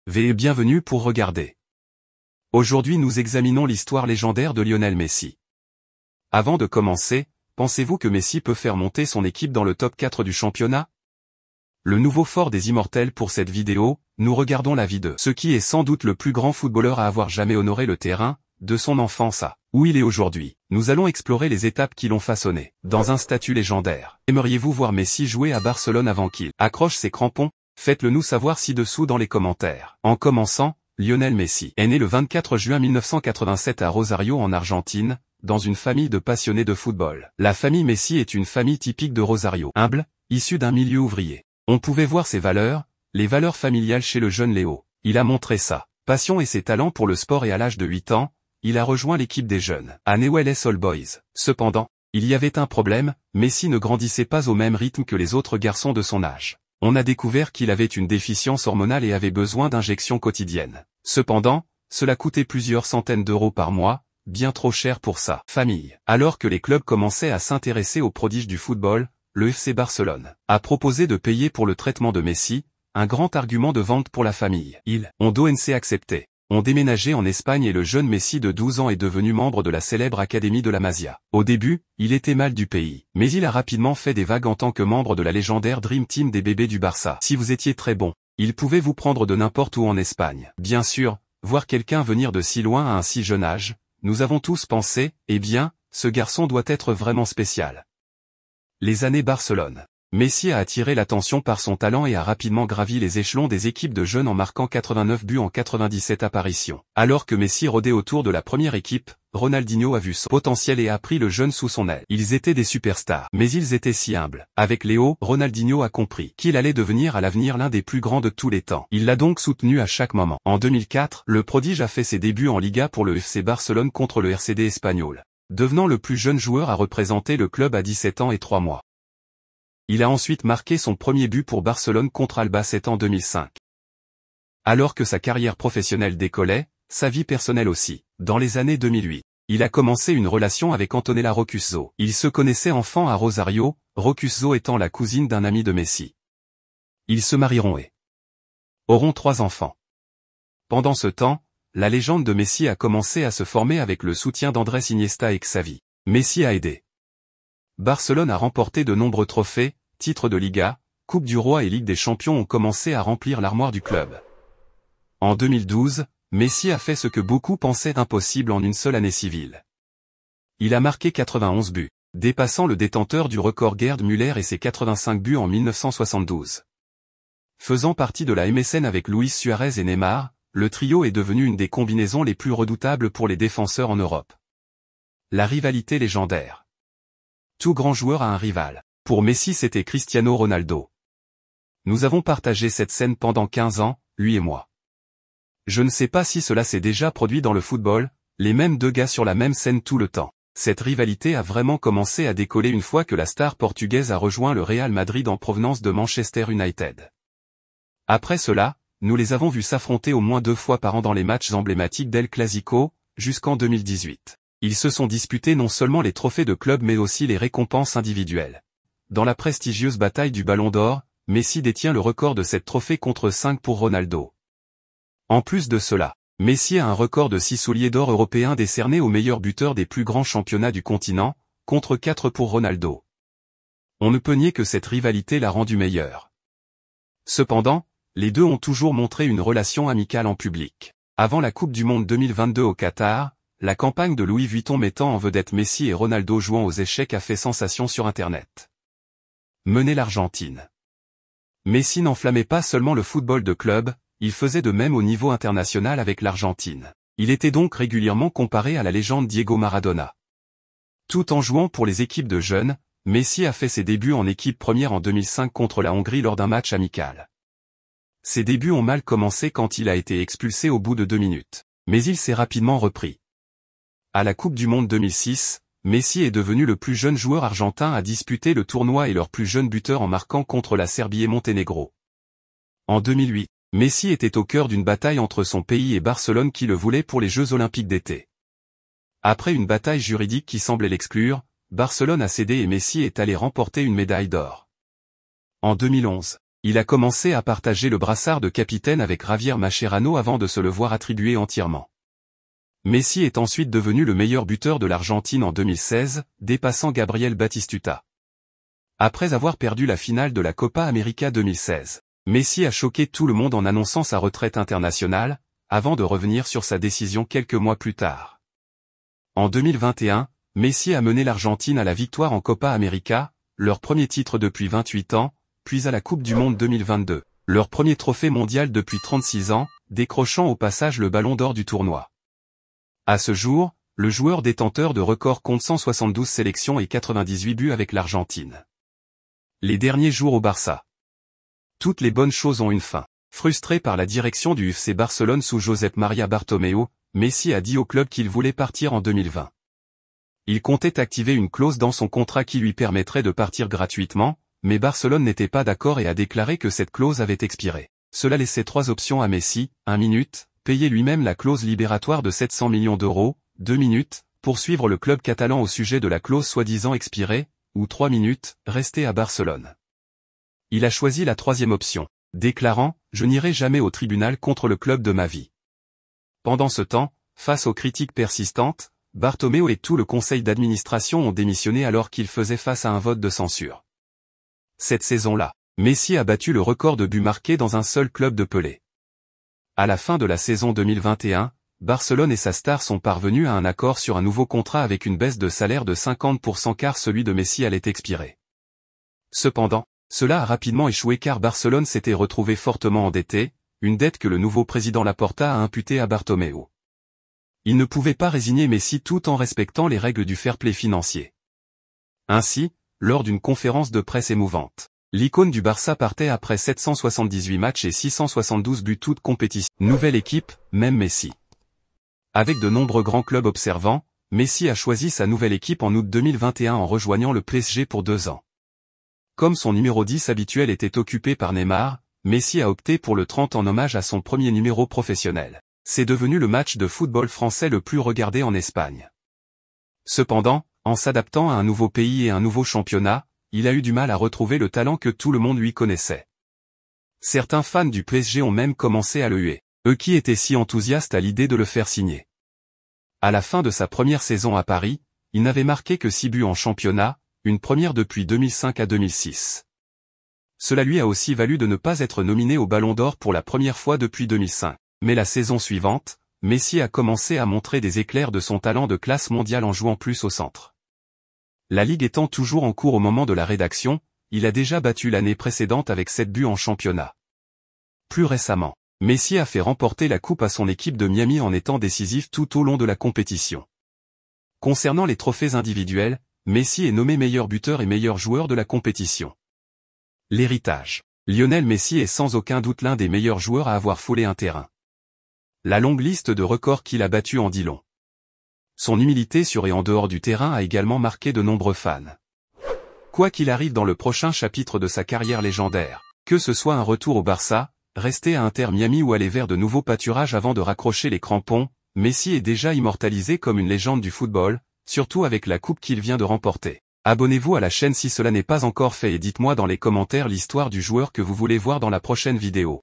Bienvenue pour regarder. Aujourd'hui nous examinons l'histoire légendaire de Lionel Messi. Avant de commencer, pensez-vous que Messi peut faire monter son équipe dans le top 4 du championnat? Le nouveau fort des immortels. Pour cette vidéo, nous regardons la vie de ce qui est sans doute le plus grand footballeur à avoir jamais honoré le terrain, de son enfance à où il est aujourd'hui. Nous allons explorer les étapes qui l'ont façonné, dans un statut légendaire. Aimeriez-vous voir Messi jouer à Barcelone avant qu'il accroche ses crampons? Faites-le nous savoir ci-dessous dans les commentaires. En commençant, Lionel Messi est né le 24 juin 1987 à Rosario en Argentine, dans une famille de passionnés de football. La famille Messi est une famille typique de Rosario, humble, issue d'un milieu ouvrier. On pouvait voir ses valeurs, les valeurs familiales chez le jeune Léo. Il a montré sa passion et ses talents pour le sport et à l'âge de 8 ans, il a rejoint l'équipe des jeunes à Newell's Old Boys. Cependant, il y avait un problème, Messi ne grandissait pas au même rythme que les autres garçons de son âge. On a découvert qu'il avait une déficience hormonale et avait besoin d'injections quotidiennes. Cependant, cela coûtait plusieurs centaines d'euros par mois, bien trop cher pour sa famille. Alors que les clubs commençaient à s'intéresser aux prodiges du football, le FC Barcelone a proposé de payer pour le traitement de Messi, un grand argument de vente pour la famille. Ils ont donc accepté. Ont déménagé en Espagne et le jeune Messi de 12 ans est devenu membre de la célèbre Académie de la Masia. Au début, il était mal du pays, mais il a rapidement fait des vagues en tant que membre de la légendaire Dream Team des bébés du Barça. Si vous étiez très bon, il pouvait vous prendre de n'importe où en Espagne. Bien sûr, voir quelqu'un venir de si loin à un si jeune âge, nous avons tous pensé, eh bien, ce garçon doit être vraiment spécial. Les années Barcelone. Messi a attiré l'attention par son talent et a rapidement gravi les échelons des équipes de jeunes en marquant 89 buts en 97 apparitions. Alors que Messi rôdait autour de la première équipe, Ronaldinho a vu son potentiel et a pris le jeune sous son aile. Ils étaient des superstars, mais ils étaient si humbles. Avec Léo, Ronaldinho a compris qu'il allait devenir à l'avenir l'un des plus grands de tous les temps. Il l'a donc soutenu à chaque moment. En 2004, le prodige a fait ses débuts en Liga pour le FC Barcelone contre le RCD espagnol, devenant le plus jeune joueur à représenter le club à 17 ans et 3 mois. Il a ensuite marqué son premier but pour Barcelone contre Albacete en 2005. Alors que sa carrière professionnelle décollait, sa vie personnelle aussi. Dans les années 2008, il a commencé une relation avec Antonella Roccuzzo. Ils se connaissaient enfant à Rosario, Roccuzzo étant la cousine d'un ami de Messi. Ils se marieront et auront 3 enfants. Pendant ce temps, la légende de Messi a commencé à se former avec le soutien d'Andrés Iniesta et Xavi. Messi a aidé Barcelone a remporté de nombreux trophées, titres de Liga, Coupe du Roi et Ligue des Champions ont commencé à remplir l'armoire du club. En 2012, Messi a fait ce que beaucoup pensaient impossible en une seule année civile. Il a marqué 91 buts, dépassant le détenteur du record Gerd Müller et ses 85 buts en 1972. Faisant partie de la MSN avec Luis Suarez et Neymar, le trio est devenu une des combinaisons les plus redoutables pour les défenseurs en Europe. La rivalité légendaire. Tout grand joueur a un rival. Pour Messi c'était Cristiano Ronaldo. Nous avons partagé cette scène pendant 15 ans, lui et moi. Je ne sais pas si cela s'est déjà produit dans le football, les mêmes deux gars sur la même scène tout le temps. Cette rivalité a vraiment commencé à décoller une fois que la star portugaise a rejoint le Real Madrid en provenance de Manchester United. Après cela, nous les avons vus s'affronter au moins 2 fois par an dans les matchs emblématiques d'El Clasico, jusqu'en 2018. Ils se sont disputés non seulement les trophées de club mais aussi les récompenses individuelles. Dans la prestigieuse bataille du Ballon d'Or, Messi détient le record de 7 trophées contre 5 pour Ronaldo. En plus de cela, Messi a un record de 6 souliers d'or européens décernés aux meilleurs buteurs des plus grands championnats du continent, contre 4 pour Ronaldo. On ne peut nier que cette rivalité l'a rendu meilleur. Cependant, les deux ont toujours montré une relation amicale en public. Avant la Coupe du Monde 2022 au Qatar, la campagne de Louis Vuitton mettant en vedette Messi et Ronaldo jouant aux échecs a fait sensation sur Internet. Mener l'Argentine. Messi n'enflammait pas seulement le football de club, il faisait de même au niveau international avec l'Argentine. Il était donc régulièrement comparé à la légende Diego Maradona. Tout en jouant pour les équipes de jeunes, Messi a fait ses débuts en équipe première en 2005 contre la Hongrie lors d'un match amical. Ses débuts ont mal commencé quand il a été expulsé au bout de 2 minutes. Mais il s'est rapidement repris. À la Coupe du Monde 2006, Messi est devenu le plus jeune joueur argentin à disputer le tournoi et leur plus jeune buteur en marquant contre la Serbie et Monténégro. En 2008, Messi était au cœur d'une bataille entre son pays et Barcelone qui le voulait pour les Jeux Olympiques d'été. Après une bataille juridique qui semblait l'exclure, Barcelone a cédé et Messi est allé remporter une médaille d'or. En 2011, Il a commencé à partager le brassard de capitaine avec Javier Mascherano avant de se le voir attribuer entièrement. Messi est ensuite devenu le meilleur buteur de l'Argentine en 2016, dépassant Gabriel Batistuta. Après avoir perdu la finale de la Copa América 2016, Messi a choqué tout le monde en annonçant sa retraite internationale, avant de revenir sur sa décision quelques mois plus tard. En 2021, Messi a mené l'Argentine à la victoire en Copa América, leur premier titre depuis 28 ans, puis à la Coupe du Monde 2022, leur premier trophée mondial depuis 36 ans, décrochant au passage le ballon d'or du tournoi. À ce jour, le joueur détenteur de record compte 172 sélections et 98 buts avec l'Argentine. Les derniers jours au Barça. Toutes les bonnes choses ont une fin. Frustré par la direction du FC Barcelone sous Josep Maria Bartomeu, Messi a dit au club qu'il voulait partir en 2020. Il comptait activer une clause dans son contrat qui lui permettrait de partir gratuitement, mais Barcelone n'était pas d'accord et a déclaré que cette clause avait expiré. Cela laissait trois options à Messi: 1 minute, payer lui-même la clause libératoire de 700 millions d'euros, 2 minutes, poursuivre le club catalan au sujet de la clause soi-disant expirée, ou 3 minutes, rester à Barcelone. Il a choisi la troisième option, déclarant « Je n'irai jamais au tribunal contre le club de ma vie ». Pendant ce temps, face aux critiques persistantes, Bartomeu et tout le conseil d'administration ont démissionné alors qu'il faisait face à un vote de censure. Cette saison-là, Messi a battu le record de buts marqués dans un seul club de Pelé. À la fin de la saison 2021, Barcelone et sa star sont parvenus à un accord sur un nouveau contrat avec une baisse de salaire de 50% car celui de Messi allait expirer. Cependant, cela a rapidement échoué car Barcelone s'était retrouvé fortement endetté, une dette que le nouveau président Laporta a imputée à Bartomeu. Il ne pouvait pas résigner Messi tout en respectant les règles du fair-play financier. Ainsi, lors d'une conférence de presse émouvante, l'icône du Barça partait après 778 matchs et 672 buts toutes compétitions. Nouvelle équipe, même Messi. Avec de nombreux grands clubs observants, Messi a choisi sa nouvelle équipe en août 2021 en rejoignant le PSG pour 2 ans. Comme son numéro 10 habituel était occupé par Neymar, Messi a opté pour le 30 en hommage à son premier numéro professionnel. C'est devenu le match de football français le plus regardé en Espagne. Cependant, en s'adaptant à un nouveau pays et un nouveau championnat, il a eu du mal à retrouver le talent que tout le monde lui connaissait. Certains fans du PSG ont même commencé à le huer, eux qui étaient si enthousiastes à l'idée de le faire signer. À la fin de sa première saison à Paris, il n'avait marqué que 6 buts en championnat, une première depuis 2005 à 2006. Cela lui a aussi valu de ne pas être nominé au Ballon d'Or pour la première fois depuis 2005. Mais la saison suivante, Messi a commencé à montrer des éclairs de son talent de classe mondiale en jouant plus au centre. La Ligue étant toujours en cours au moment de la rédaction, il a déjà battu l'année précédente avec 7 buts en championnat. Plus récemment, Messi a fait remporter la coupe à son équipe de Miami en étant décisif tout au long de la compétition. Concernant les trophées individuels, Messi est nommé meilleur buteur et meilleur joueur de la compétition. L'héritage. Lionel Messi est sans aucun doute l'un des meilleurs joueurs à avoir foulé un terrain. La longue liste de records qu'il a battus en dit long. Son humilité sur et en dehors du terrain a également marqué de nombreux fans. Quoi qu'il arrive dans le prochain chapitre de sa carrière légendaire, que ce soit un retour au Barça, rester à Inter Miami ou aller vers de nouveaux pâturages avant de raccrocher les crampons, Messi est déjà immortalisé comme une légende du football, surtout avec la coupe qu'il vient de remporter. Abonnez-vous à la chaîne si cela n'est pas encore fait et dites-moi dans les commentaires l'histoire du joueur que vous voulez voir dans la prochaine vidéo.